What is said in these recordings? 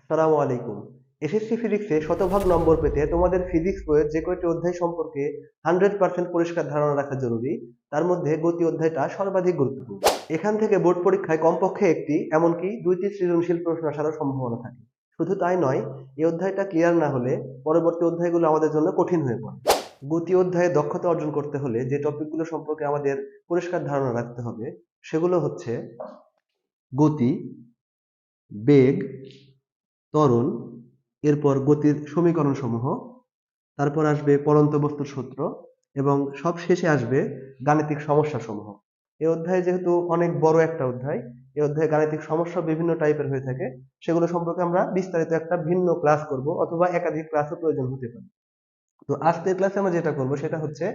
আসসালামু আলাইকুম। এসএসসি ফিজিক্সে শতভাগ নম্বর পেতে তোমাদের ফিজিক্স বইয়ের যে কয়টি অধ্যায় সম্পর্কে 100% পরিষ্কার ধারণা রাখা জরুরি, তার মধ্যে গতি অধ্যায়টা সর্বাধিক গুরুত্বপূর্ণ। এখান থেকে বোর্ড পরীক্ষায় কমপক্ষে একটি, এমনকি দুইটি সৃজনশীল প্রশ্ন আসারও সম্ভাবনা থাকে। শুধু তাই নয়, এই অধ্যায়টা ক্লিয়ার না হলে পরবর্তী অধ্যায়গুলো আমাদের জন্য কঠিন হয়ে পড়ে। গতি অধ্যায়ে দক্ষতা অর্জন করতে হলে যে টপিকগুলো সম্পর্কে আমাদের পরিষ্কার ধারণা রাখতে হবে সেগুলো হচ্ছে গতি, বেগ, ত্বরণ, এরপর গতির সমীকরণ সমূহ, তারপর আসবে পড়ন্ত বস্তুর সূত্র এবং সবশেষে আসবে গাণিতিক সমস্যা সমূহ। এই অধ্যায় যেহেতু অনেক বড় একটা অধ্যায়, এই অধ্যায়ে গাণিতিক সমস্যা বিভিন্ন টাইপের হয়ে থাকে, সেগুলো সম্পর্কে আমরা বিস্তারিত একটা ভিন্ন ক্লাস করব অথবা একাধিক ক্লাসও প্রয়োজন হতে পারে। তো আজকের ক্লাসে আমরা যেটা করব সেটা হচ্ছে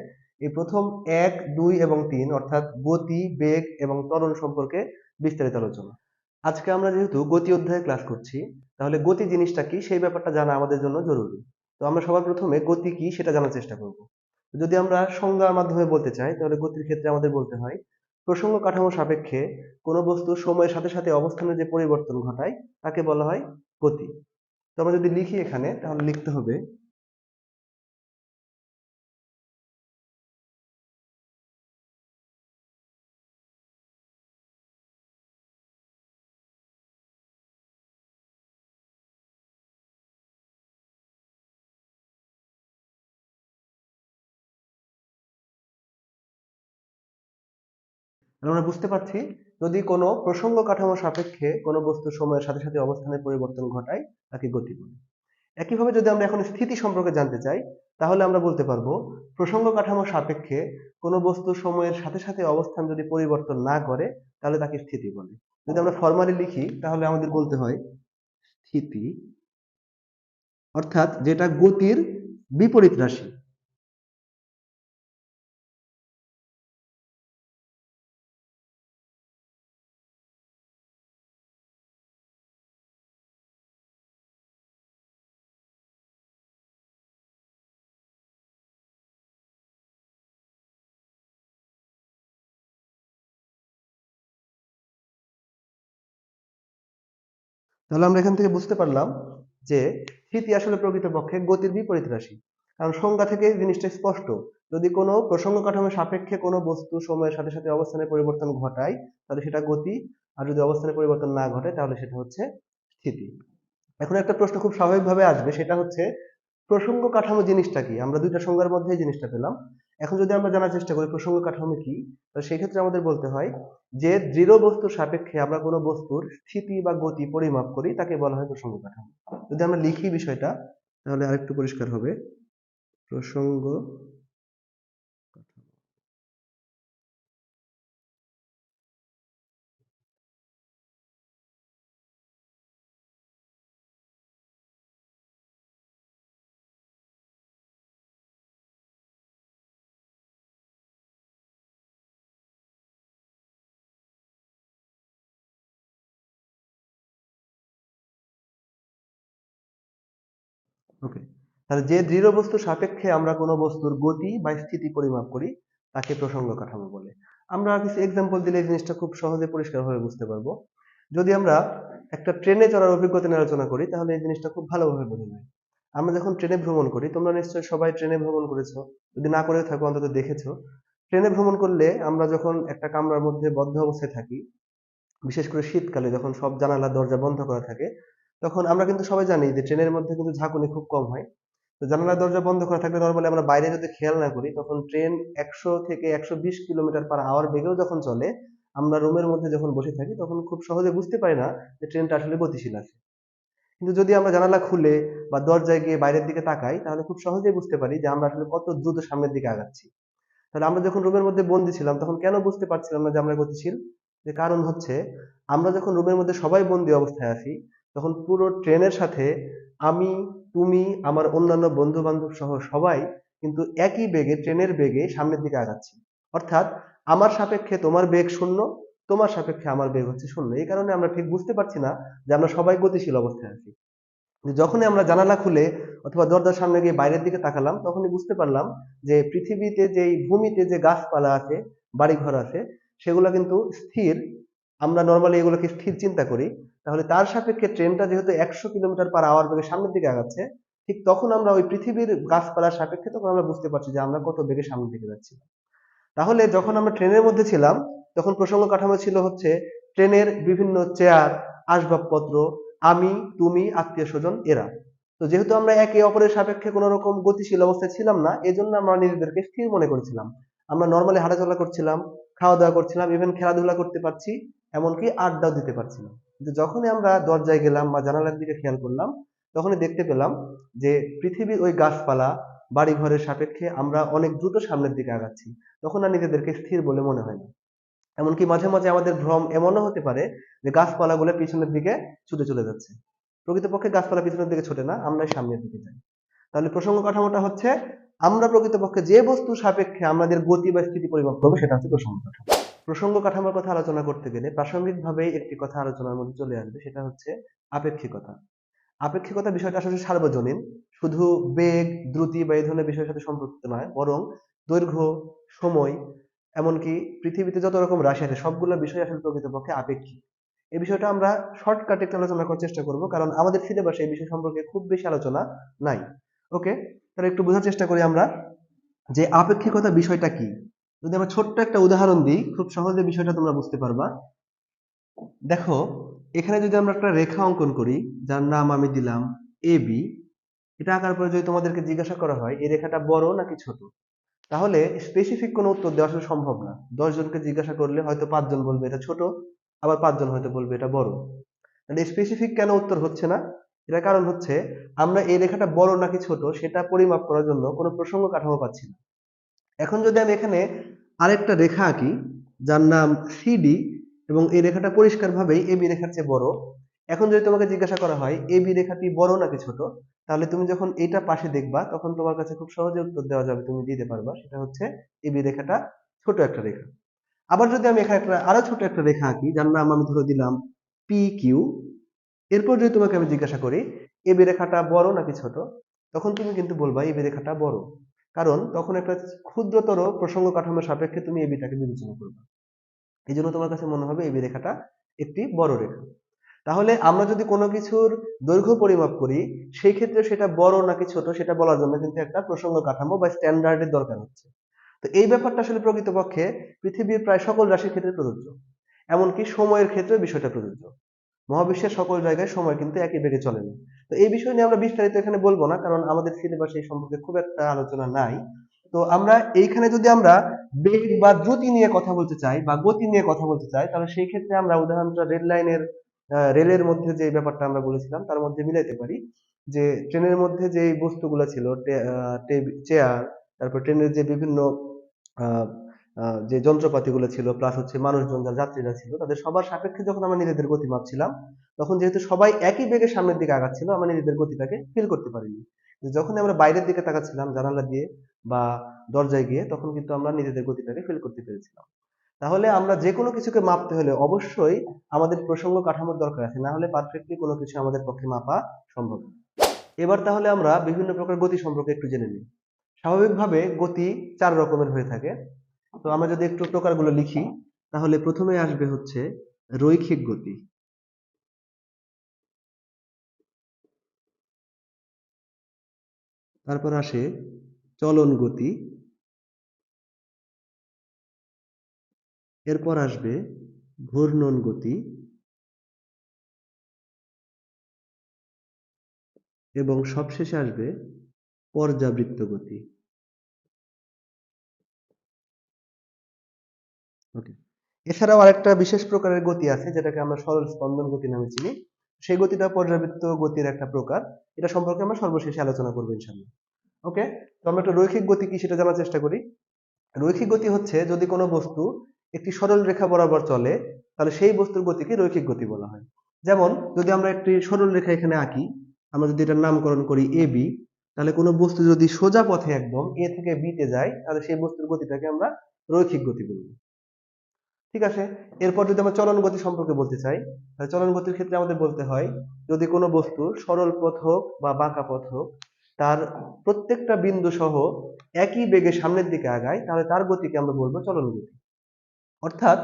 এই প্রথম 1, 2 এবং 3 অর্থাৎ গতি, বেগ এবং ত্বরণ সম্পর্কে বিস্তারিত আলোচনা। আজকে আমরা যেহেতু গতি অধ্যায়ে ক্লাস করছি, তাহলে গতি জিনিসটা কি সেই ব্যাপারটা জানা আমাদের জন্য জরুরি। তো আমরা সবার প্রথমে গতি কি সেটা জানার চেষ্টা করব। যদি আমরা সংজ্ঞার মাধ্যমে বলতে চাই তাহলে গতির ক্ষেত্রে আমাদের বলতে হয় প্রসঙ্গ কাঠামো সাপেক্ষে কোনো বস্তু সময়ের সাথে সাথে অবস্থানের যে পরিবর্তন ঘটায় তাকে বলা হয় গতি। তো আমরা যদি লিখি এখানে তাহলে লিখতে হবে আমরা বুঝতে পারছি যদি কোনো প্রসঙ্গ কাঠামো সাপেক্ষে কোনো বস্তু সময়ের সাথে সাথে অবস্থানের পরিবর্তন ঘটায় তাকে গতি বলে। একইভাবে যদি আমরা এখন স্থিতি সম্পর্কে জানতে চাই তাহলে আমরা বলতে পারবো প্রসঙ্গ কাঠামো সাপেক্ষে কোনো বস্তু সময়ের সাথে সাথে অবস্থান যদি পরিবর্তন না করে তাহলে তাকে স্থিতি বলে। যদি আমরা ফর্মালি লিখি তাহলে আমাদের বলতে হয় স্থিতি অর্থাৎ যেটা গতির বিপরীত রাশি। তাহলে আমরা এখান থেকে বুঝতে পারলাম যে স্থিতি আসলে প্রকৃতপক্ষে গতির বিপরীত রাশি। কারণ সংজ্ঞা থেকে এই জিনিসটা স্পষ্ট, যদি কোনো প্রসঙ্গ কাঠামো সাপেক্ষে কোনো বস্তু সময়ের সাথে সাথে অবস্থানের পরিবর্তন ঘটায় তাহলে সেটা গতি, আর যদি অবস্থানের পরিবর্তন না ঘটে তাহলে সেটা হচ্ছে স্থিতি। এখন একটা প্রশ্ন খুব স্বাভাবিকভাবে আসবে, সেটা হচ্ছে প্রসঙ্গ কাঠামো জিনিসটা কি। আমরা দুইটা সংজ্ঞার মধ্যে এই জিনিসটা পেলাম। এখন যদি আমরা জানার চেষ্টা করি প্রসঙ্গ কাঠামো কি, তাহলে সেই ক্ষেত্রে আমাদের বলতে হয় যে দৃঢ় বস্তুর সাপেক্ষে আমরা কোনো বস্তুর স্থিতি বা গতি পরিমাপ করি তাকে বলা হয় প্রসঙ্গ কাঠামো। যদি আমরা লিখি বিষয়টা তাহলে আরেকটু পরিষ্কার হবে। প্রসঙ্গ ওকে, তাহলে যে দৃঢ় বস্তুর সাপেক্ষে আমরা কোনো বস্তুর গতি বা স্থিতি পরিমাপ করি তাকে প্রসঙ্গ কাঠামো বলে। আমরা কিছু এক্সাম্পল দিলে এই জিনিসটা খুব সহজে পরিষ্কারভাবে বুঝতে পারবো। যদি আমরা একটা ট্রেনে চড়ার অভিজ্ঞতা নিয়ে আলোচনা করি তাহলে এই জিনিসটা খুব ভালোভাবে বোঝা যায়। আমরা যখন ট্রেনে ভ্রমণ করি, তোমরা নিশ্চয়ই সবাই ট্রেনে ভ্রমণ করেছো, যদি না করে থাকো অন্তত দেখেছো। ট্রেনে ভ্রমণ করলে আমরা যখন একটা কামরার মধ্যে বদ্ধ অবস্থায় থাকি, বিশেষ করে শীতকালে যখন সব জানালা দরজা বন্ধ করা থাকে, তখন আমরা কিন্তু সবাই জানি যে ট্রেনের মধ্যে কিন্তু ঝাঁকুনি খুব কম হয়। তো জানালা দরজা বন্ধ করা থাকলে নরমালি আমরা বাইরে যদি খেয়াল না করি তখন ট্রেন 100 থেকে 120 কিলোমিটার পার আওয়ার বেগেও যখন চলে, আমরা রুমের মধ্যে যখন বসে থাকি তখন খুব সহজে বুঝতে পারি না যে ট্রেনটা আসলে গতিশীল আছে। কিন্তু যদি আমরা জানালা খুলে বা দরজায় গিয়ে বাইরের দিকে তাকাই তাহলে খুব সহজেই বুঝতে পারি যে আমরা আসলে কত দ্রুত সামনের দিকে আগাচ্ছি। তাহলে আমরা যখন রুমের মধ্যে বন্দি ছিলাম তখন কেন বুঝতে পারছিলাম না যে আমরা গতিশীল? যে কারণ হচ্ছে আমরা যখন রুমের মধ্যে সবাই বন্দি অবস্থায় আছি তখন পুরো ট্রেনের সাথে আমি, তুমি, আমার অন্যান্য বন্ধু বান্ধব সহ সবাই কিন্তু একই বেগে, ট্রেনের বেগে সামনের দিকে আগাচ্ছি। অর্থাৎ আমার সাপেক্ষে তোমার বেগ শূন্য, তোমার সাপেক্ষে আমার বেগ হচ্ছে শূন্য। এই কারণে আমরা ঠিক বুঝতে পারছি না যে আমরা সবাই গতিশীল অবস্থায় আছি। যখনই আমরা জানালা খুলে অথবা দরজার সামনে গিয়ে বাইরের দিকে তাকালাম তখনই বুঝতে পারলাম যে পৃথিবীতে যেই ভূমিতে যে গাছপালা আছে, বাড়িঘর আছে, সেগুলো কিন্তু স্থির। আমরা নর্মালি এগুলোকে স্থির চিন্তা করি। তাহলে তার সাপেক্ষে ট্রেনটা যেহেতু 100 কিলোমিটার/আওয়ার বেগে সামনের দিকে আগাচ্ছে, ঠিক তখন আমরা ওই পৃথিবীর গাছপালার সাপেক্ষে তখন আমরা বুঝতে পারছি যে আমরা কত বেগে সামনের দিকে যাচ্ছি। তাহলে যখন আমরা ট্রেনের মধ্যে ছিলাম তখন প্রসঙ্গ কাঠামো ছিল হচ্ছে ট্রেনের বিভিন্ন চেয়ার, আসবাবপত্র, আমি, তুমি, আত্মীয় স্বজন এরা। তো যেহেতু আমরা একে অপরের সাপেক্ষে কোনো রকম গতিশীল অবস্থায় ছিলাম না, এজন্য আমরা নিজেদেরকে স্থির মনে করেছিলাম। আমরা নর্মালি হাঁটাচলা করছিলাম, খাওয়া দাওয়া করছিলাম, ইভেন খেলাধুলা করতে পারছি, এমনকি আড্ডাও দিতে পারছিলাম। কিন্তু যখনই আমরা দরজায় গেলাম বা জানালার দিকে খেয়াল করলাম, তখনই দেখতে পেলাম যে পৃথিবীর ওই গাছপালা, বাড়ি ঘরের সাপেক্ষে আমরা অনেক দ্রুত সামনের দিকে আগাচ্ছি। তখন আর নিজেদেরকে স্থির বলে মনে হয় না। এমনকি মাঝে মাঝে আমাদের ভ্রম এমনও হতে পারে যে গাছপালাগুলো পিছনের দিকে ছুটে চলে যাচ্ছে। প্রকৃতপক্ষে গাছপালা পিছনের দিকে ছোটে না, আমরাই সামনের দিকে যাই। তাহলে প্রসঙ্গ কাঠামোটা হচ্ছে আমরা প্রকৃতপক্ষে যে বস্তু সাপেক্ষে আমাদের গতি বা স্থিতি পরিমাপ করবো সেটা হচ্ছে প্রসঙ্গ কাঠামো। প্রসঙ্গ কাঠামোর কথা আলোচনা করতে গেলে প্রাসঙ্গিকভাবেই একটি কথা আলোচনার মধ্যে চলে আসবে, সেটা হচ্ছে আপেক্ষিকতা। আপেক্ষিকতা বিষয়টা আসলে সার্বজনীন, শুধু বেগ, দ্রুতি বা এই ধরনের বিষয়ের সাথে সম্পর্কিত নয়, বরং দৈর্ঘ্য, সময়, এমনকি পৃথিবীতে যত রকম রাশি আছে সবগুলো বিষয় আসলে প্রকৃতপক্ষে আপেক্ষিক। এই বিষয়টা আমরা শর্টকাটে একটু আলোচনা করার চেষ্টা করব, কারণ আমাদের সিলেবাসে এই বিষয় সম্পর্কে খুব বেশি আলোচনা নাই। ওকে, তাহলে একটু বোঝার চেষ্টা করি আমরা যে আপেক্ষিকতা বিষয়টা কি। যদি আমরা ছোট্ট একটা উদাহরণ দিই, খুব সহজে বিষয়টা তোমরা বুঝতে পারবা। দেখো, এখানে যদি আমরা একটা রেখা অঙ্কন করি, যার নাম আমি দিলাম এ বি, এটা আঁকার পরে যদি তোমাদেরকে জিজ্ঞাসা করা হয় এই রেখাটা বড় নাকি ছোট, তাহলে স্পেসিফিক কোনো উত্তর দেওয়া আসলে সম্ভব না। 10 জনকে জিজ্ঞাসা করলে হয়তো 5 জন বলবে এটা ছোট, আবার 5 জন হয়তো বলবে এটা বড়। তাহলে স্পেসিফিক কেন উত্তর হচ্ছে না? এটার কারণ হচ্ছে আমরা এই রেখাটা বড় নাকি ছোট সেটা পরিমাপ করার জন্য কোনো প্রসঙ্গ কাঠামো পাচ্ছি না। এখন যদি আমি এখানে আরেকটা রেখা আঁকি যার নাম সিডি, এবং এই রেখাটা পরিষ্কারভাবেই এবি রেখার চেয়ে বড়, এখন যদি তোমাকে জিজ্ঞাসা করা হয় এবি রেখাটি বড় নাকি ছোট, তাহলে তুমি যখন এটা পাশে দেখবা তখন তোমার কাছে খুব সহজে উত্তর দেওয়া যাবে, তুমি দিতে পারবা সেটা হচ্ছে এবি রেখাটা ছোট একটা রেখা। আবার যদি আমি এখানে একটা আরো ছোট একটা রেখা আঁকি যার নাম আমি ধরে দিলাম পি কিউ, এরপর যদি তোমাকে আমি জিজ্ঞাসা করি এবি রেখাটা বড় নাকি ছোট, তখন তুমি কিন্তু বলবা এবি রেখাটা বড়, কারণ তখন একটা ক্ষুদ্রতর প্রসঙ্গ কাঠামোর সাপেক্ষে তুমি এবিটাকে বিবেচনা করবে। এই জন্য তোমার কাছে মনে হবে এবি রেখাটা একটি বড় রেখা। তাহলে আমরা যদি কোনো কিছুর দৈর্ঘ্য পরিমাপ করি, সেই ক্ষেত্রে সেটা বড় নাকি ছোট সেটা বলার জন্য কিন্তু একটা প্রসঙ্গ কাঠামো বা স্ট্যান্ডার্ডের দরকার হচ্ছে। তো এই ব্যাপারটা আসলে প্রকৃতপক্ষে পৃথিবীর প্রায় সকল রাশির ক্ষেত্রে প্রযোজ্য, এমনকি সময়ের ক্ষেত্রে বিষয়টা প্রযোজ্য। মহাবিশ্বের সকল জায়গায় সময় কিন্তু একই বেগে চলে না। তো এই বিষয় নিয়ে আমরা বিস্তারিত এখানে বলবো না, কারণ আমাদের সিলেবাসে এই সম্পর্কে খুব একটা আলোচনা নাই। তো আমরা এইখানে যদি আমরা বেগ বা দ্রুতি নিয়ে কথা বলতে চাই বা গতি নিয়ে কথা বলতে চাই, তাহলে সেই ক্ষেত্রে আমরা উদাহরণটা রেলের মধ্যে যে ব্যাপারটা আমরা বলেছিলাম তার মধ্যে মিলাইতে পারি। যে ট্রেনের মধ্যে যে বস্তুগুলো ছিল, চেয়ার, তারপর ট্রেনের যে বিভিন্ন আহ যে যন্ত্রপাতিগুলো ছিল, প্লাস হচ্ছে মানুষজন যারা যাত্রীরা ছিল, তাদের সবার সাপেক্ষে যখন আমরা নিজেদের গতি মাপছিলাম, তখন যেহেতু সবাই একই বেগে সামনের দিকে আগাচ্ছিল, আমরা নিজেদের গতিটাকে ফিল করতে পারিনি। যখন আমরা বাইরের দিকে তাকাচ্ছিলাম জানালা দিয়ে বা দরজায় গিয়ে, তখন কিন্তু আমরা নিজেদের গতিটাকে ফিল করতে পেরেছিলাম। তাহলে আমরা যে কোনো কিছুকে মাপতে হলে অবশ্যই আমাদের প্রসঙ্গ কাঠামোর দরকার আছে, না হলে পারফেক্টলি কোনো কিছু আমাদের পক্ষে মাপা সম্ভব না। এবার তাহলে আমরা বিভিন্ন প্রকার গতি সম্পর্কে একটু জেনে নিই। স্বাভাবিকভাবে গতি 4 রকমের হয়ে থাকে। তো আমরা যদি একটু প্রকারগুলো লিখি, তাহলে প্রথমে আসবে হচ্ছে রৈখিক গতি, তারপর আসে চলন গতি, এরপর আসবে ঘূর্ণন গতি, এবং সবশেষে আসবে পর্যাবৃত্ত গতি। ওকে, এছাড়াও আরেকটা বিশেষ প্রকারের গতি আছে যেটাকে আমরা সরল স্পন্দন গতি নামে চিনি। সেই গতিটা পর্যাবৃত্ত গতির একটা প্রকার। এটা সম্পর্কে আমরা সর্বশেষে আলোচনা করবো ইনশাআল্লাহ। ওকে, তো আমরা একটা রৈখিক গতি কি সেটা জানার চেষ্টা করি। রৈখিক গতি হচ্ছে যদি কোনো বস্তু একটি সরল রেখা বরাবর চলে, তাহলে সেই বস্তুর গতিকে রৈখিক গতি বলা হয়। যেমন যদি আমরা একটি সরল রেখা এখানে আঁকি, আমরা যদি এটার নামকরণ করি এ বি, তাহলে কোনো বস্তু যদি সোজা পথে একদম এ থেকে বি তে যায়, তাহলে সেই বস্তুর গতিটাকে আমরা রৈখিক গতি বলবো। ঠিক আছে, এরপর যদি আমরা চলন গতি সম্পর্কে বলতে চাই, তাহলে চলন গতির ক্ষেত্রে আমাদের বলতে হয় যদি কোনো বস্তু সরল পথ হোক বা বাঁকা পথ হোক, তার প্রত্যেকটা বিন্দু সহ একই বেগে সামনের দিকে আগায়, তাহলে তার গতিকে আমরা বলবো চলন গতি। অর্থাৎ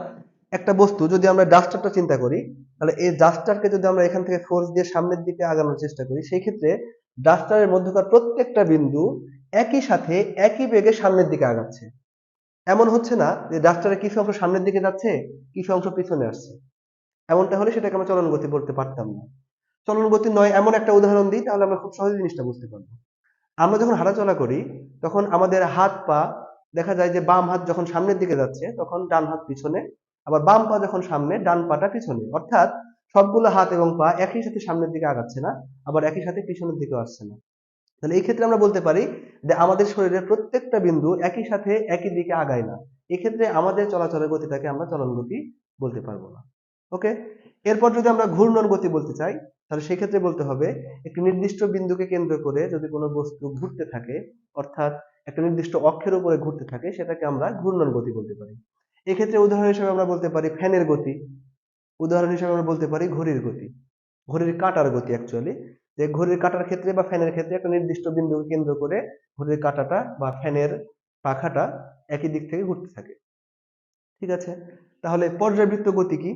একটা বস্তু যদি আমরা ডাস্টারটা চিন্তা করি, তাহলে এই ডাস্টারকে যদি আমরা এখান থেকে ফোর্স দিয়ে সামনের দিকে আগানোর চেষ্টা করি, সেই ক্ষেত্রে ডাস্টারের মধ্যকার প্রত্যেকটা বিন্দু একই সাথে একই বেগে সামনের দিকে আগাচ্ছে। এমন হচ্ছে না যে ডাস্টারের কিছু অংশ সামনের দিকে যাচ্ছে, কিছু অংশ পিছনে আসছে। এমনটা হলে সেটাকে আমরা চলন গতি বলতে পারতাম না। চলন গতি নয় এমন একটা উদাহরণ দিই, তাহলে আমরা খুব সহজে জিনিসটা বুঝতে পারবো। আমরা যখন হাঁটাচলা করি, তখন আমাদের হাত পা দেখা যায় যে বাম হাত যখন সামনের দিকে যাচ্ছে তখন ডান হাত পিছনে, আবার বাম পা যখন সামনে ডান পাটা পিছনে। অর্থাৎ সবগুলো হাত এবং পা একই সাথে সামনের দিকে আগাচ্ছে না, আবার একই সাথে পিছনের দিকেও আসছে না। তাহলে এই ক্ষেত্রে আমরা বলতে পারি যে আমাদের শরীরের প্রত্যেকটা বিন্দু একই সাথে একই দিকে আগায় না। এক্ষেত্রে আমাদের চলাচলের গতিটাকে আমরা চলন গতি বলতে পারবো না। ওকে, এরপর যদি আমরা ঘূর্ণন গতি বলতে চাই, তাহলে সেক্ষেত্রে বলতে হবে একটি নির্দিষ্ট বিন্দুকে কেন্দ্র করে যদি কোনো বস্তু ঘুরতে থাকে, অর্থাৎ একটা নির্দিষ্ট অক্ষের উপরে ঘুরতে থাকে, সেটাকে আমরা ঘূর্ণন গতি বলতে পারি। এক্ষেত্রে উদাহরণ হিসেবে আমরা বলতে পারি ফ্যানের গতি, উদাহরণ হিসেবে আমরা বলতে পারি ঘড়ির গতি, ঘড়ির কাঁটার গতি অ্যাকচুয়ালি, যে ঘড়ির কাঁটার ক্ষেত্রে বা ফ্যানের ক্ষেত্রে একটা নির্দিষ্ট বিন্দুকে কেন্দ্র করে ঘড়ির কাঁটাটা বা ফ্যানের পাখাটা একই দিক থেকে ঘুরতে থাকে। ঠিক আছে, তাহলে পর্যাবৃত্ত গতি কি?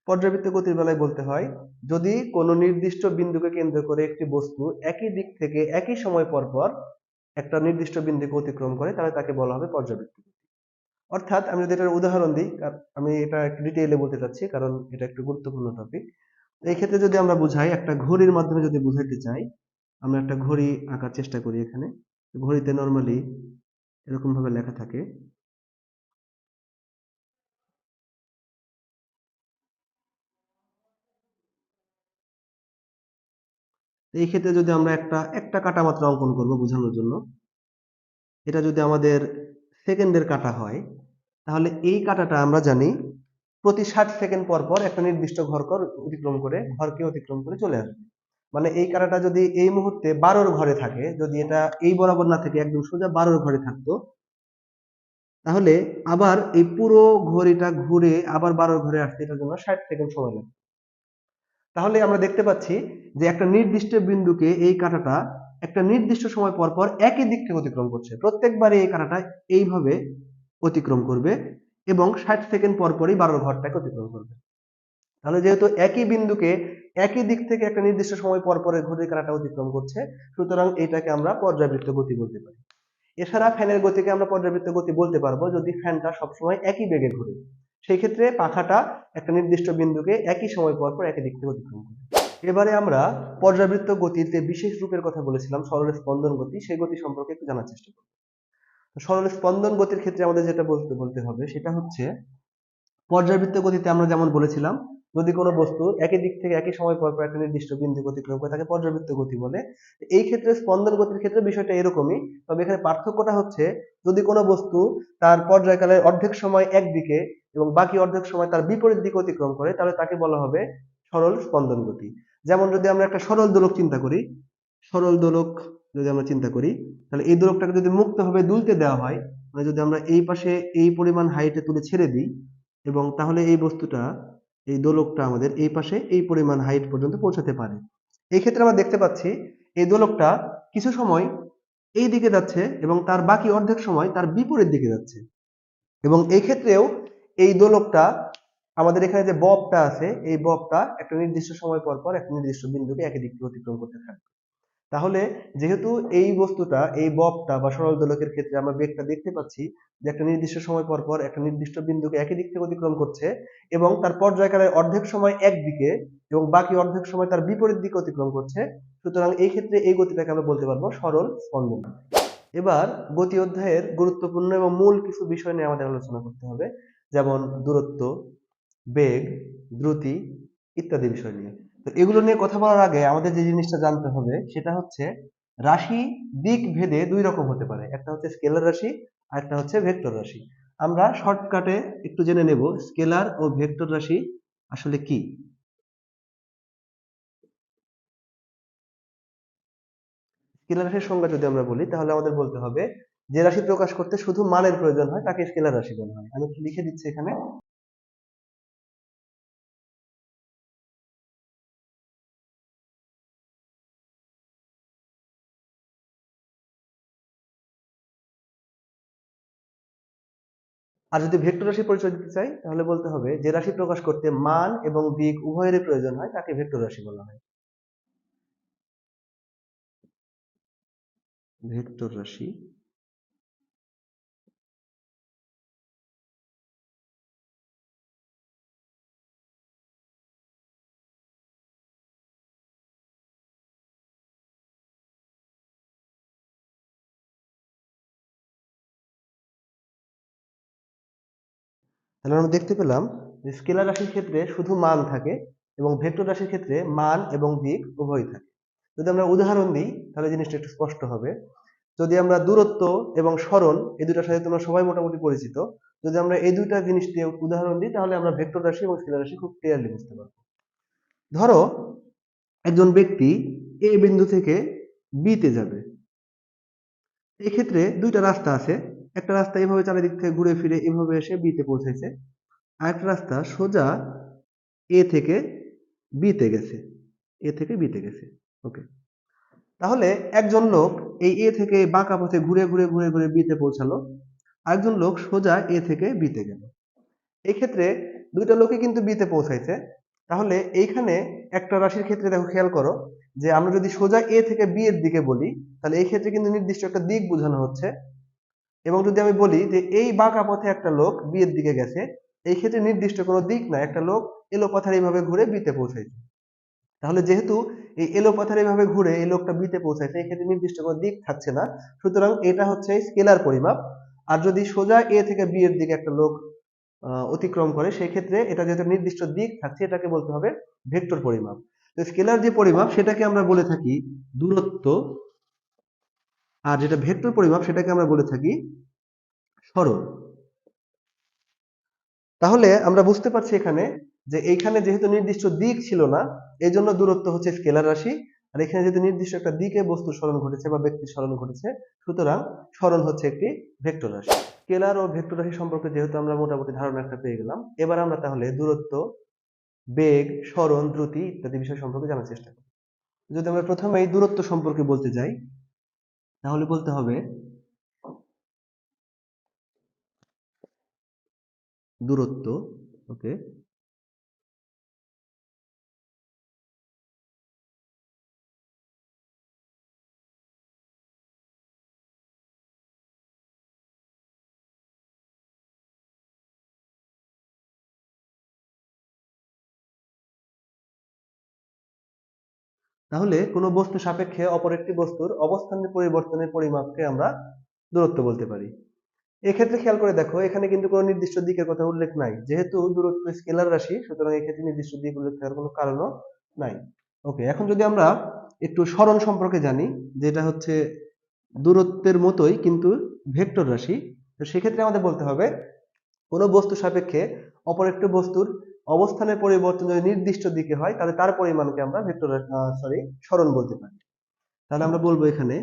পর্যাবৃত্ত গতির বেলায় বলতে হয় যদি কোনো নির্দিষ্ট বিন্দুকে কেন্দ্র করে একটি বস্তু একই দিক থেকে একই সময় পর পর একটা নির্দিষ্ট বিন্দুকে অতিক্রম করে, তাহলে তাকে বলা হবে পর্যাবৃত্ত গতি। অর্থাৎ আমি যদি এটার উদাহরণ দিই, আমি এটা একটু ডিটেইলে বলতে চাচ্ছি কারণ এটা একটু গুরুত্বপূর্ণ টপিক। এই ক্ষেত্রে যদি আমরা বুঝাই, একটা ঘড়ির মাধ্যমে যদি বুঝাইতে চাই, আমরা একটা ঘড়ি আঁকার চেষ্টা করি। এখানে ঘড়িতে নরমালি এরকম ভাবে লেখা থাকে। এই ক্ষেত্রে যদি আমরা একটা একটা কাটা মাত্র অঙ্কন করব বোঝানোর জন্য, এটা যদি আমাদের সেকেন্ডের কাটা হয়, তাহলে এই কাটাটা আমরা জানি প্রতি 60 সেকেন্ড পর পর একটা নির্দিষ্ট ঘরকে অতিক্রম করে চলে আসবে। মানে এই কাটাটা যদি এই মুহূর্তে 12-র ঘরে থাকে, যদি এটা এই বরাবর না থেকে একদম সোজা 12-র ঘরে থাকতো, তাহলে আবার এই পুরো ঘড়িটা ঘুরে আবার 12-র ঘরে আসতে এটার জন্য 60 সেকেন্ড সময় লাগে। তাহলে আমরা দেখতে পাচ্ছি যে একটা নির্দিষ্ট বিন্দুকে এই কাঁটাটা একটা নির্দিষ্ট সময় পর পর একই দিক থেকে অতিক্রম করছে। প্রত্যেকবারই এই কাঁটাটা এইভাবে অতিক্রম করবে এবং 60 সেকেন্ড পর পরই 12-র ঘরটাকে অতিক্রম করবে। তাহলে যেহেতু একই বিন্দুকে একই দিক থেকে একটা নির্দিষ্ট সময় পর পরে ঘড়ির কাঁটাটা অতিক্রম করছে, সুতরাং এটাকে আমরা পর্যাবৃত্ত গতি বলতে পারি। এছাড়া ফ্যানের গতিকে আমরা পর্যাবৃত্ত গতি বলতে পারবো যদি ফ্যানটা সবসময় একই বেগে ঘুরে। সেই ক্ষেত্রে পাখাটা একটা নির্দিষ্ট বিন্দুকে একই সময় পর পর একই দিক থেকে অতিক্রম করে। এবারে আমরা পর্যাবৃত্ত গতিতে বিশেষ রূপের কথা বলেছিলাম, সরল স্পন্দন গতি, সেই গতি সম্পর্কে একটু জানার চেষ্টা করব। সরল স্পন্দন গতির ক্ষেত্রে আমাদের যেটা বলতে বলতে হবে সেটা হচ্ছে, পর্যাবৃত্ত গতিতে আমরা যেমন বলেছিলাম যদি কোনো বস্তু একই দিক থেকে একই সময় পর পর একটা নির্দিষ্ট বিন্দু অতিক্রম করে তাকে পর্যাবৃত্ত গতি বলে। এই ক্ষেত্রে স্পন্দন গতির ক্ষেত্রে বিষয়টা এরকমই, তবে এখানে পার্থক্যটা হচ্ছে যদি কোনো বস্তু তার পর্যায়কালের অর্ধেক সময় একদিকে এবং বাকি অর্ধেক সময় তার বিপরীত দিকে অতিক্রম করে, তাহলে তাকে বলা হবে সরল স্পন্দন গতি। যেমন যদি আমরা একটা সরল দোলক চিন্তা করি, সরল দোলক যদি আমরা চিন্তা করি, তাহলে এই দোলকটাকে যদি মুক্তভাবে দুলতে দেওয়া হয়, মানে যদি আমরা এই পাশে এই পরিমাণ হাইটে তুলে ছেড়ে দিই, এবং তাহলে এই বস্তুটা, এই দোলকটা আমাদের এই পাশে এই পরিমাণ হাইট পর্যন্ত পৌঁছাতে পারে। এই ক্ষেত্রে আমরা দেখতে পাচ্ছি এই দোলকটা কিছু সময় এই দিকে যাচ্ছে এবং তার বাকি অর্ধেক সময় তার বিপরীত দিকে যাচ্ছে। এবং এই ক্ষেত্রেও এই দোলকটা, আমাদের এখানে যে ববটা আছে, এই ববটা একটা নির্দিষ্ট সময় পর পর একটা নির্দিষ্ট বিন্দুকে একই দিক থেকে অতিক্রম করতে থাকবে। তাহলে যেহেতু এই বস্তুটা, এই ববটা বা সরল দোলকের ক্ষেত্রে আমরা বেগটা দেখতে পাচ্ছি যে একটা নির্দিষ্ট সময় পর পর একটা নির্দিষ্ট বিন্দুকে একই দিক থেকে অতিক্রম করছে এবং তার পর্যায়কালের অর্ধেক সময় একদিকে এবং বাকি অর্ধেক সময় তার বিপরীত দিকে অতিক্রম করছে, সুতরাং এই ক্ষেত্রে এই গতিটাকে আমরা বলতে পারবো সরল স্পন্দন। এবার গতি অধ্যায়ের গুরুত্বপূর্ণ এবং মূল কিছু বিষয় নিয়ে আমাদের আলোচনা করতে হবে, যেমন দূরত্ব, বেগ, দ্রুতি ইত্যাদি বিষয় নিয়ে। তো এগুলো নিয়ে কথা বলার আগে আমাদের যে জিনিসটা জানতে হবে সেটা হচ্ছে রাশি দিক ভেদে দুই রকম হতে পারে, একটা হচ্ছে স্কেলার রাশি আর একটা হচ্ছে ভেক্টর রাশি। আমরা শর্টকাটে একটু জেনে নেব স্কেলার ও ভেক্টর রাশি আসলে কি। স্কেলার রাশির সংজ্ঞা যদি আমরা বলি তাহলে আমাদের বলতে হবে যে রাশি প্রকাশ করতে শুধু মানের প্রয়োজন হয় তাকে স্কেলার রাশি বলা হয়। আমি একটু লিখে দিচ্ছি এখানে। আর যদি ভেক্টর রাশি পরিচয় দিতে চাই তাহলে বলতে হবে যে রাশি প্রকাশ করতে মান এবং দিক উভয়েরই প্রয়োজন হয় তাকে ভেক্টর রাশি বলা হয়। ভেক্টর রাশি। তাহলে আমরা দেখতে পেলাম যে স্কেলার রাশির ক্ষেত্রে শুধু মান থাকে এবং ভেক্টর রাশির ক্ষেত্রে মান এবং দিক উভয়ই থাকে। যদি আমরা উদাহরণ দিই তাহলে জিনিসটা একটু স্পষ্ট হবে। যদি আমরা দূরত্ব এবং সরণ এই দুটার সাথে তোমরা সবাই মোটামুটি পরিচিত, যদি আমরা এই দুইটা জিনিস দিয়ে উদাহরণ দিই তাহলে আমরা ভেক্টর রাশি এবং স্কেলার রাশি খুব ক্লিয়ারলি বুঝতে পারবো। ধরো একজন ব্যক্তি এ বিন্দু থেকে বি তে যাবে। এই ক্ষেত্রে দুইটা রাস্তা আছে। একটা রাস্তা এভাবে চারিদিক থেকে ঘুরে ফিরে এভাবে এসে বি তে পৌঁছেছে, আরেকটা রাস্তা সোজা এ থেকে বি তে গেছে, এ থেকে বি তে গেছে। ওকে, তাহলে একজন লোক এই এ থেকে বাঁকা পথে ঘুরে ঘুরে ঘুরে ঘুরে বি তে পৌঁছালো, আরেকজন লোক সোজা এ থেকে বি তে গেল। এই ক্ষেত্রে দুইটা লোকই কিন্তু বি তে পৌঁছাইছে। তাহলে এইখানে একটা রাশির ক্ষেত্রে দেখো খেয়াল করো যে আমরা যদি সোজা এ থেকে বি এর দিকে বলি তাহলে এই ক্ষেত্রে কিন্তু নির্দিষ্ট একটা দিক বোঝানো হচ্ছে, এবং যদি আমি বলি যে এই বাঁকা পথে একটা লোক বি এর দিকে গেছে, এই ক্ষেত্রে নির্দিষ্ট কোনো দিক না, একটা লোক এলো পাথারি ভাবে ঘুরে বি তে পৌঁছাইছে। তাহলে যেহেতু এই এলো পাথারি ভাবে ঘুরে এই লোকটা বি তে পৌঁছাইছে, এই ক্ষেত্রে নির্দিষ্ট কোনো দিক থাকছে না, সুতরাং এটা হচ্ছে স্কেলার পরিমাপ। আর যদি সোজা এ থেকে বি এর দিকে একটা লোক অতিক্রম করে সেই ক্ষেত্রে এটা যেহেতু নির্দিষ্ট দিক থাকছে এটাকে বলতে হবে ভেক্টর পরিমাপ। তো স্কেলার যে পরিমাপ সেটাকে আমরা বলে থাকি দূরত্ব, আর যেটা ভেক্টর পরিমাপ সেটাকে আমরা বলে থাকি সরণ। তাহলে আমরা বুঝতে পারছি এখানে যে এইখানে যেহেতু নির্দিষ্ট দিক ছিল না এই জন্য দূরত্ব হচ্ছে স্কেলার রাশি, আর এখানে যেহেতু নির্দিষ্ট একটা দিকে বস্তুর সরণ ঘটেছে বা ব্যক্তির সরণ ঘটেছে সুতরাং সরণ হচ্ছে একটি ভেক্টর রাশি। স্কেলার ও ভেক্টর রাশি সম্পর্কে যেহেতু আমরা মোটামুটি ধারণা একটা পেয়ে গেলাম, এবার আমরা তাহলে দূরত্ব, বেগ, সরণ, দ্রুতি ইত্যাদি বিষয় সম্পর্কে জানার চেষ্টা করি। যদি আমরা প্রথমেই দূরত্ব সম্পর্কে বলতে যাই তাহলে বলতে হবে দূরত্ব। ওকে, তাহলে কোনো বস্তু সাপেক্ষে অপর একটি বস্তুর অবস্থানের পরিবর্তনের পরিমাপকে আমরা দূরত্ব বলতে পারি। এক্ষেত্রে খেয়াল করে দেখো এখানে কিন্তু কোনো নির্দিষ্ট দিকের কথা উল্লেখ নাই, যেহেতু দূরত্ব স্কেলার রাশি সুতরাং এক্ষেত্রে নির্দিষ্ট দিক উল্লেখ থাকার কোনো কারণও নাই। ওকে, এখন যদি আমরা একটু সরণ সম্পর্কে জানি, যেটা হচ্ছে দূরত্বের মতোই কিন্তু ভেক্টর রাশি, তো সেক্ষেত্রে আমাদের বলতে হবে কোনো বস্তু সাপেক্ষে অপর একটি বস্তুর অবস্থানের পরিবর্তন যদি নির্দিষ্ট দিকে হয় তাহলে তার পরিমাণকে আমরা ভেক্টর সরণ বলতে পারি। তাহলে আমরা বলবো এখানে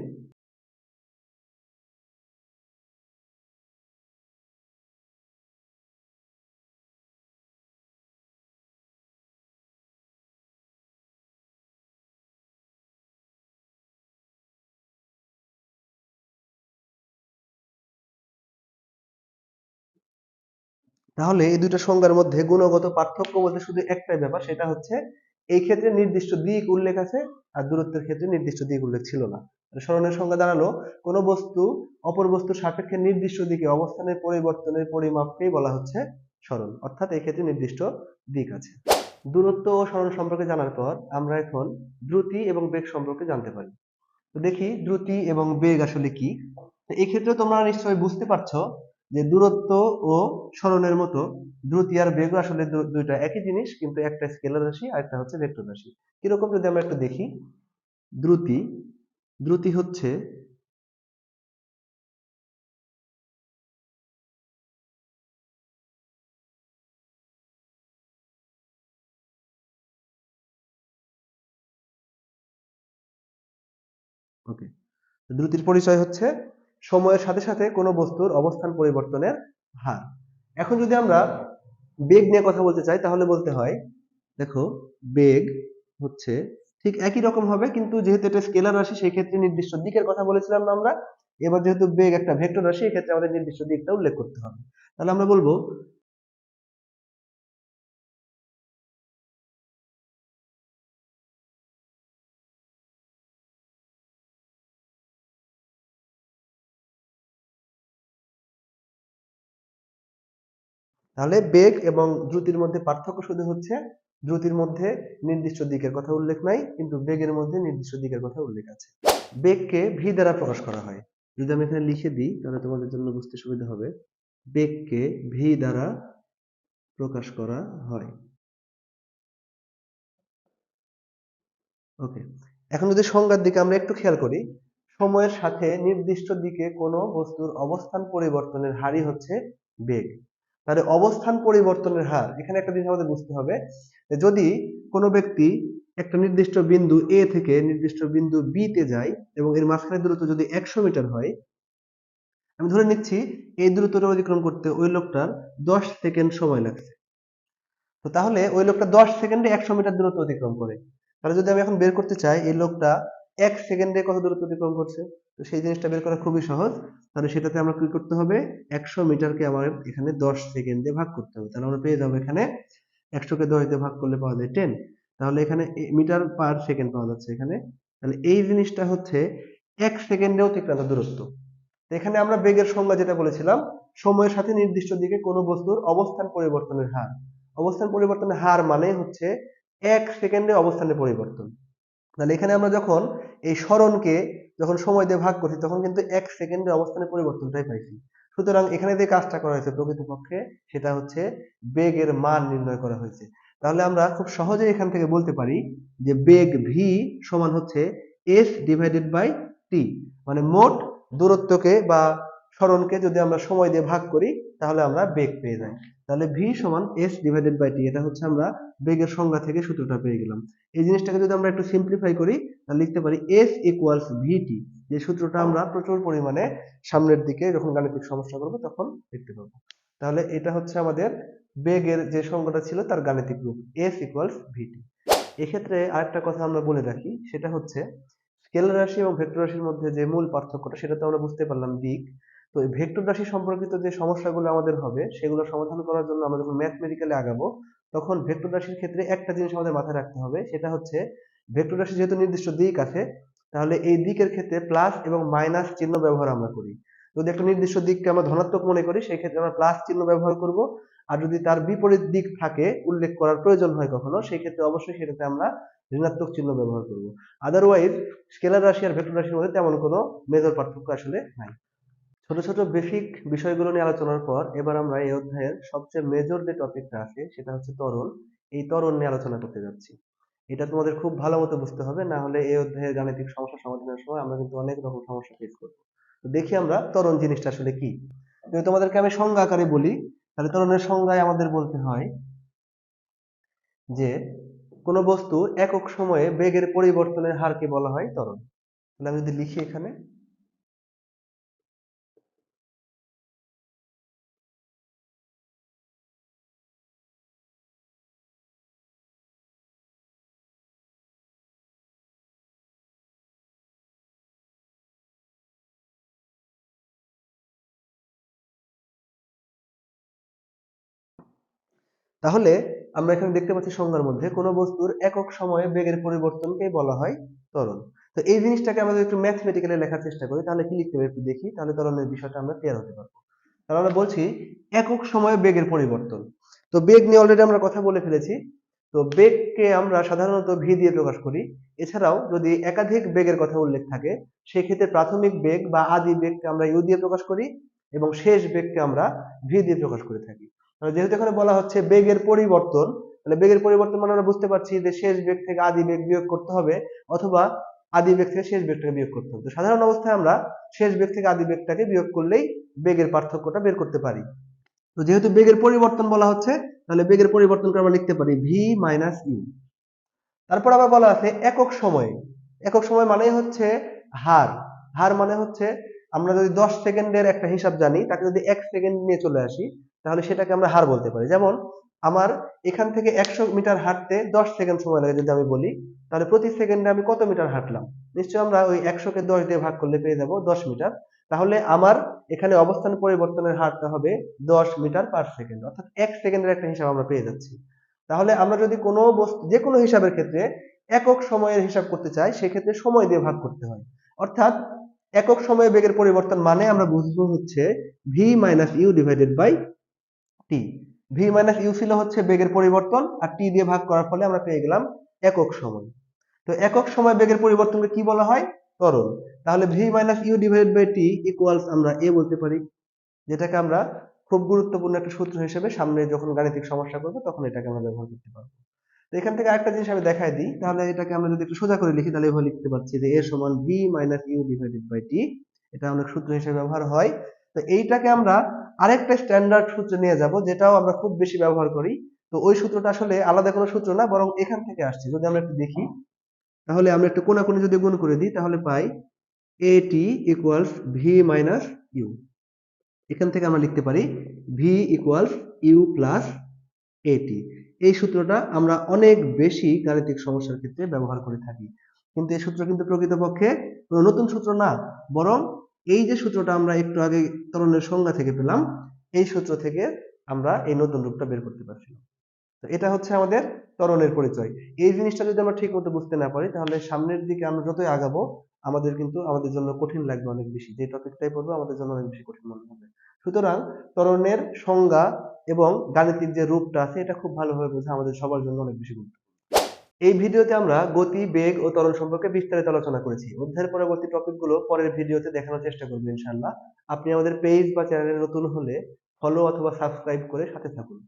তাহলে এই দুইটা সংজ্ঞার মধ্যে গুণগত পার্থক্য বলতে শুধু একটাই ব্যাপার, সেটা হচ্ছে এই ক্ষেত্রে নির্দিষ্ট দিক উল্লেখ আছে আর দূরত্বের ক্ষেত্রে নির্দিষ্ট দিক উল্লেখ ছিল না। সরণের সংজ্ঞা দাঁড়ালো কোনো বস্তু অপর বস্তুর সাপেক্ষে নির্দিষ্ট দিকে অবস্থানের পরিবর্তনের পরিমাপকেই বলা হচ্ছে সরণ, অর্থাৎ এই ক্ষেত্রে নির্দিষ্ট দিক আছে। দূরত্ব ও সরণ সম্পর্কে জানার পর আমরা এখন দ্রুতি এবং বেগ সম্পর্কে জানতে পারি। তো দেখি দ্রুতি এবং বেগ আসলে কি। তো এই ক্ষেত্রে তোমরা নিশ্চয়ই বুঝতে পারছো যে দূরত্ব ও সরণের মতো দ্রুতি আর বেগ আসলে দুইটা একই জিনিস, কিন্তু একটা স্কেলার রাশি আর একটা হচ্ছে ভেক্টর রাশি। কিরকম যদি আমরা একটু দেখি, দ্রুতি, দ্রুতি হচ্ছে ওকে, দ্রুতির পরিচয় হচ্ছে সময়ের সাথে সাথে কোনো বস্তুর অবস্থান পরিবর্তনের হার। এখন যদি আমরা বেগ নিয়ে কথা বলতে চাই তাহলে বলতে হয় দেখো বেগ হচ্ছে ঠিক একই রকম হবে, কিন্তু যেহেতু এটা স্কেলার রাশি সেই ক্ষেত্রে নির্দিষ্ট দিকের কথা বলেছিলাম না আমরা। এবার যেহেতু বেগ একটা ভেক্টর রাশি, এক্ষেত্রে আমাদের নির্দিষ্ট দিকটা উল্লেখ করতে হবে। তাহলে আমরা বলবো তাহলে বেগ এবং দ্রুতির মধ্যে পার্থক্য শুধু হচ্ছে দ্রুতির মধ্যে নির্দিষ্ট দিকের কথা উল্লেখ নাই, কিন্তু বেগের মধ্যে নির্দিষ্ট দিকের কথা উল্লেখ আছে। বেগকে ভি দ্বারা প্রকাশ করা হয়। যদি আমি এখানে লিখে দিই তাহলে তোমাদের জন্য বুঝতে সুবিধা হবে। বেগকে ভি দ্বারা প্রকাশ করা হয়। ওকে, এখন যদি সংজ্ঞার দিকে আমরা একটু খেয়াল করি, সময়ের সাথে নির্দিষ্ট দিকে কোনো বস্তুর অবস্থান পরিবর্তনের হারই হচ্ছে বেগ। তাহলে অবস্থান পরিবর্তনের হার, এখানে একটা জিনিস আমাদের বুঝতে হবে, যে যদি কোনো ব্যক্তি একটা নির্দিষ্ট বিন্দু এ থেকে নির্দিষ্ট বিন্দু বি তে যায় এবং এর মাঝখানের দূরত্ব যদি 100 মিটার হয়, আমি ধরে নিচ্ছি এই দূরত্বটা অতিক্রম করতে ওই লোকটার 10 সেকেন্ড সময় লাগছে। তো তাহলে ওই লোকটা 10 সেকেন্ডে 100 মিটার দূরত্ব অতিক্রম করে। তাহলে যদি আমি এখন বের করতে চাই এই লোকটা 1 সেকেন্ডে কত দূরত্ব অতিক্রম করছে, তো সেই জিনিসটা বের করা খুবই সহজ। তাহলে সেটাতে আমরা কি করতে হবে, 100 মিটারকে আমার এখানে 10 সেকেন্ডে ভাগ করতে হবে। তাহলে আমরা পেয়ে যাবো এখানে 100 কে 10 দিয়ে ভাগ করলে পাওয়া যায় 10। তাহলে এখানে মিটার পার সেকেন্ড পাওয়া যাচ্ছে এখানে। তাহলে এই জিনিসটা হচ্ছে 1 সেকেন্ডে অতিক্রান্ত দূরত্ব। তো এখানে আমরা বেগের সংজ্ঞা যেটা বলেছিলাম, সময়ের সাথে নির্দিষ্ট দিকে কোনো বস্তুর অবস্থান পরিবর্তনের হার। অবস্থান পরিবর্তনের হার মানে হচ্ছে 1 সেকেন্ডে অবস্থানের পরিবর্তন। তাহলে এখানে আমরা যখন এই সরণকে যখন সময় দিয়ে ভাগ করছি তখন কিন্তু 1 সেকেন্ডে অবস্থানের পরিবর্তনটাই পাইছি। সুতরাং এখানে যে কাজটা করা হয়েছে প্রকৃতপক্ষে সেটা হচ্ছে বেগের মান নির্ণয় করা হয়েছে। তাহলে আমরা খুব সহজেই এখান থেকে বলতে পারি যে বেগ ভি সমান হচ্ছে এস ডিভাইডেড বাই টি। মানে মোট দূরত্বকে বা সরণকে যদি আমরা সময় দিয়ে ভাগ করি তাহলে আমরা বেগ পেয়ে যাই। তাহলে ভি সমান এস ডিভাইডেড বাই টি, এটা হচ্ছে আমরা বেগের সংজ্ঞা থেকে সূত্রটা পেয়ে গেলাম। এই জিনিসটাকে যদি আমরা একটু সিম্পলিফাই করি তাহলে লিখতে পারি এস ইকুয়ালস ভিটি, যে সূত্রটা আমরা প্রচুর পরিমাণে সামনের দিকে যখন গাণিতিক সমস্যা করবো তখন দেখতে পাবো। তাহলে এটা হচ্ছে আমাদের বেগের যে সংজ্ঞাটা ছিল তার গাণিতিক রূপ, এস ইকুয়ালস ভিটি। এক্ষেত্রে আরেকটা কথা আমরা বলে রাখি, সেটা হচ্ছে স্কেলার রাশি এবং ভেক্টর রাশির মধ্যে যে মূল পার্থক্যটা সেটা তো আমরা বুঝতে পারলাম দিক। তো এই ভেক্টর রাশি সম্পর্কিত যে সমস্যাগুলো আমাদের হবে সেগুলো সমাধান করার জন্য আমরা যখন ম্যাথমেটিক্যালি আগাবো তখন ভেক্টর রাশির ক্ষেত্রে একটা জিনিস আমাদের মাথায় রাখতে হবে, সেটা হচ্ছে ভেক্টর রাশি যেহেতু নির্দিষ্ট দিক আছে তাহলে এই দিকের ক্ষেত্রে প্লাস এবং মাইনাস চিহ্ন ব্যবহার আমরা করি। যদি একটা নির্দিষ্ট দিককে আমরা ধনাত্মক মনে করি সেই ক্ষেত্রে আমরা প্লাস চিহ্ন ব্যবহার করব, আর যদি তার বিপরীত দিক থাকে উল্লেখ করার প্রয়োজন হয় কখনো সেই ক্ষেত্রে অবশ্যই সেটাতে আমরা ঋণাত্মক চিহ্ন ব্যবহার করব। আদারওয়াইজ স্কেলার রাশি আর ভেক্টর রাশির মধ্যে তেমন কোনো মেজর পার্থক্য আসলে নাই। ছোট ছোট বেসিক বিষয়গুলো নিয়ে আলোচনার পর এবার আমরা এই অধ্যায়ের সবচেয়ে মেজর যে টপিকটা আছে সেটা হচ্ছে ত্বরণ। এই ত্বরণ নিয়ে আলোচনা করতে যাচ্ছি। এটা তোমাদের খুব ভালো মতো বুঝতে হবে, না হলে এই অধ্যায়ের গাণিতিক সমস্যা সমাধানের সময় আমরা কিন্তু অনেক রকম সমস্যা ফেস করবো। তো দেখি আমরা ত্বরণ জিনিসটা আসলে কি। যদি তোমাদেরকে আমি সংজ্ঞা আকারে বলি তাহলে ত্বরণের সংজ্ঞায় আমাদের বলতে হয় যে কোনো বস্তুর একক সময়ে বেগের পরিবর্তনের হারকে বলা হয় ত্বরণ। তাহলে আমি যদি লিখি এখানে, তাহলে আমরা এখানে দেখতে পাচ্ছি সংজ্ঞার মধ্যে কোনো বস্তুর একক সময়ে বেগের পরিবর্তনকে বলা হয় ত্বরণ। তো এই জিনিসটাকে আমরা যদি একটু ম্যাথমেটিক্যালি লেখার চেষ্টা করি তাহলে কি লিখতে হবে একটু দেখি, তাহলে ত্বরণের বিষয়টা আমরা ক্লিয়ার হতে পারবো। তাহলে আমরা বলছি একক সময়ে বেগের পরিবর্তন। তো বেগ নিয়ে অলরেডি আমরা কথা বলে ফেলেছি। তো বেগকে আমরা সাধারণত ভি দিয়ে প্রকাশ করি। এছাড়াও যদি একাধিক বেগের কথা উল্লেখ থাকে সেই ক্ষেত্রে প্রাথমিক বেগ বা আদি বেগকে আমরা ইউ দিয়ে প্রকাশ করি এবং শেষ বেগকে আমরা ভি দিয়ে প্রকাশ করে থাকি। যেহেতু এখানে বলা হচ্ছে বেগের পরিবর্তন, তাহলে বেগের পরিবর্তন মানে আমরা বুঝতে পারছি যে শেষ বেগ থেকে আদি বেগ বিয়োগ করতে হবে অথবা আদি বেগ থেকে শেষ বেগটাকে বিয়োগ করতে হবে। তো সাধারণ অবস্থায় আমরা শেষ বেগ থেকে আদি বেগটাকে বিয়োগ করলেই বেগের পার্থক্যটা বের করতে পারি। তো যেহেতু বেগের পরিবর্তন বলা হচ্ছে তাহলে বেগের পরিবর্তনকে আমরা লিখতে পারি ভি মাইনাস ইউ। তারপর আবার বলা আছে একক সময়ে। একক সময় মানেই হচ্ছে হার। হার মানে হচ্ছে আমরা যদি 10 সেকেন্ডের একটা হিসাব জানি তাকে যদি 1 সেকেন্ড নিয়ে চলে আসি তাহলে সেটাকে আমরা হার বলতে পারি। যেমন আমার এখান থেকে 100 মিটার হাঁটতে 10 সেকেন্ড সময় লাগে যদি আমি বলি, তাহলে প্রতি সেকেন্ডে আমি কত মিটার হাঁটলাম? নিশ্চয়ই আমরা ওই 100 কে 10 দিয়ে ভাগ করলে পেয়ে যাব 10 মিটার। তাহলে আমার এখানে অবস্থান পরিবর্তনের হারটা হবে 10 মিটার পার সেকেন্ড, অর্থাৎ 1 সেকেন্ডের একটা হিসাব আমরা পেয়ে যাচ্ছি। তাহলে আমরা যদি কোনো বস্তু যে কোনো হিসাবের ক্ষেত্রে একক সময়ের হিসাব করতে চাই, সেক্ষেত্রে সময় দিয়ে ভাগ করতে হয়। অর্থাৎ একক সময়ে বেগের পরিবর্তন মানে আমরা বুঝবো হচ্ছে V minus U divided by T. V minus U ছিল হচ্ছে বেগের পরিবর্তন, আর টি দিয়ে ভাগ করার ফলে আমরা পেয়ে গেলাম একক সময়। তো একক সময় বেগের পরিবর্তনকে কি বলা হয়? ত্বরণ। তাহলে V minus U divided by T equals আমরা এ বলতে পারি, যেটাকে আমরা খুব গুরুত্বপূর্ণ একটা সূত্র হিসেবে সামনে যখন গাণিতিক সমস্যা করবো তখন এটাকে আমরা ব্যবহার করতে পারবো। তো এখান থেকে আরেকটা জিনিস আমি দেখাই দিই, তাহলে এটাকে আমরা যদি একটু সোজা করে লিখি তাহলে এভাবে লিখতে পারছি যে এ সমান V minus U divided by T. এটা অনেক সূত্র হিসেবে ব্যবহার হয়। তো এইটাকে আমরা আরেকটা স্ট্যান্ডার্ড সূত্রে নিয়ে যাব, যেটাও আমরা খুব বেশি ব্যবহার করি। তো ওই সূত্রটা আসলে আলাদা কোনো সূত্র না, বরং এখান থেকে আসছে। যদি আমরা একটু দেখি, তাহলে আমরা একটু কোনাকুনি যদি গুণ করে দিই তাহলে পাই এ টি ইকুয়ালস ভি মাইনাস ইউ। এখান থেকে আমরা লিখতে পারি ভি ইকুয়ালস ইউ প্লাস এটি। এই সূত্রটা আমরা অনেক বেশি গাণিতিক সমস্যার ক্ষেত্রে ব্যবহার করে থাকি, কিন্তু এই সূত্র কিন্তু প্রকৃতপক্ষে কোনো নতুন সূত্র না, বরং এই যে সূত্রটা আমরা একটু আগে ত্বরণের সংজ্ঞা থেকে পেলাম, এই সূত্র থেকে আমরা এই নতুন রূপটা বের করতে পারছিলাম। তো এটা হচ্ছে আমাদের ত্বরণের পরিচয়। এই জিনিসটা যদি আমরা ঠিক মতো বুঝতে না পারি, তাহলে সামনের দিকে আমরা যতই আগাবো আমাদের কিন্তু আমাদের জন্য কঠিন লাগবে অনেক বেশি, যে টপিকটাই পড়বো আমাদের জন্য অনেক বেশি কঠিন মনে হবে। সুতরাং ত্বরণের সংজ্ঞা এবং গাণিতিক যে রূপটা আছে এটা খুব ভালোভাবে বোঝা আমাদের সবার জন্য অনেক বেশি গুরুত্বপূর্ণ। এই ভিডিওতে আমরা গতি, বেগ ও ত্বরণ সম্পর্কে বিস্তারিত আলোচনা করেছি। অধ্যায়ের পরবর্তী টপিকগুলো পরের ভিডিওতে দেখানোর চেষ্টা করবো ইনশাআল্লাহ। আপনি আমাদের পেজ বা চ্যানেলে নতুন হলে ফলো অথবা সাবস্ক্রাইব করে সাথে থাকুন।